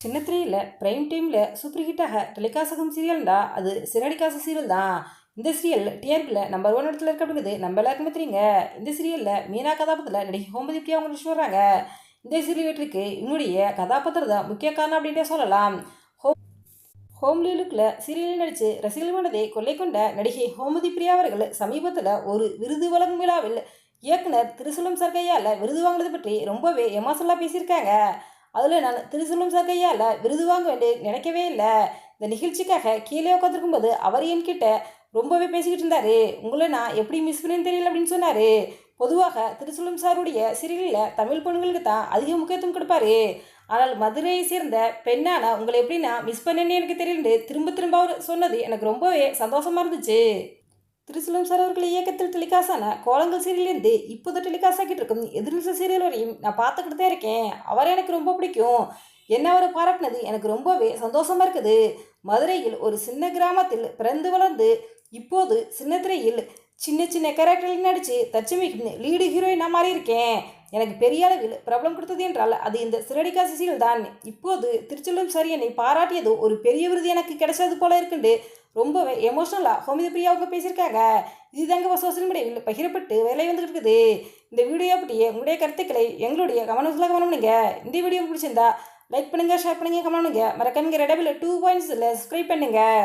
சின்னத்திரையில் prime டைமில் super ஹிட்டாக டெலிகாசகம் சீரியல்டா அது சிறடிக்காச serial தான். இந்த சீரியல் டிஆர்பியில் நம்பர் 1 இடத்துல இருக்க அப்படிங்கிறது நம்ம எல்லாருக்குமே தெரியுங்க. இந்த சீரியலில் மீனா கதாபாத்திரத்தில் நடிகை கோமதி பிரியா அவங்க நடிச்சு வர்றாங்க. இந்த சீரியல் வெற்றிக்கு என்னுடைய கதாபாத்திரம் தான் முக்கிய காரணம் அப்படின்ட்டே சொல்லலாம். ஹோம்லி லுக்கில் சீரியலில் நடித்து ரசிகர்கள் மனதை கொள்ளை கொண்ட நடிகை கோமதி பிரியா அவர்கள் சமீபத்தில் ஒரு விருது வழங்கும் விழாவில் இயக்குனர் திருசெல்வம் சார் கையால் விருது வாங்கினது பற்றி ரொம்பவே எமோஷனலாக பேசியிருக்காங்க. அதில் நான் திருசெல்வம் சார் கையால் விருது வாங்க வேண்டிய நினைக்கவே இல்லை. இந்த நிகழ்ச்சிக்காக கீழே உட்காந்துருக்கும்போது அவர் என்கிட்ட ரொம்பவே பேசிக்கிட்டு இருந்தார். உங்களை நான் எப்படி மிஸ் பண்ணேன்னு தெரியல அப்படின்னு சொன்னார். பொதுவாக திருசெல்வம் சாருடைய சீரியலில் தமிழ் பெண்களுக்கு தான் அதிக முக்கியத்துவம் கொடுப்பாரு. ஆனால் மதுரையை சேர்ந்த பெண்ணான உங்களை எப்படி நான் மிஸ் பண்ணேன்னு எனக்கு தெரியல திரும்ப திரும்ப அவர் சொன்னது எனக்கு ரொம்பவே சந்தோஷமாக இருந்துச்சு. திருசெல்வம் சார் அவர்கள் இயக்கத்தில் டெலிகாஸான கோலங்கள் சீரியலேருந்து இப்போது டெலிகாஸ் ஆகிட்டு இருக்கும் எதிர்நீச்சல் சீரியல் வரையும் நான் பார்த்துக்கிட்டு தான் இருக்கேன். அவரை எனக்கு ரொம்ப பிடிக்கும். என்ன அவரை பாராட்டினது எனக்கு ரொம்பவே சந்தோஷமாக இருக்குது. மதுரையில் ஒரு சின்ன கிராமத்தில் பிறந்து வளர்ந்து இப்போது சின்னத்திரையில் சின்ன சின்ன கேரக்டரில் நடித்து தற்சமயம் லீடு ஹீரோயினாக மாறியிருக்கேன். எனக்கு பெரிய அளவில் பிரபலம் கொடுத்தது என்றால் அது இந்த சிறடிக்காச சீரியல் தான். இப்போது திருச்செல்வம் சார் என்னை பாராட்டியது ஒரு பெரிய விருது எனக்கு கிடைச்சது போல இருக்குண்டு ரொம்பவே எமோஷனலாக கோமதி பிரியா அவங்க பேசியிருக்காங்க. இதுதாங்க சோசியல் மீடியாவில் பகிரப்பட்டு வேலை வந்துட்டு இருக்குது. இந்த வீடியோ அப்படியே உங்களுடைய கருத்துக்களை எங்களுடைய கமெண்ட்ஸில் கமெண்ட் பண்ணுங்க. இந்த வீடியோ பிடிச்சிருந்தா லைக் பண்ணுங்கள், ஷேர் பண்ணுங்கள், கமெண்ட் பண்ணுங்கள். மறக்காம ரெடபிள் 2 பாயிண்ட்ஸில் சப்ஸ்கிரைப் பண்ணுங்கள்.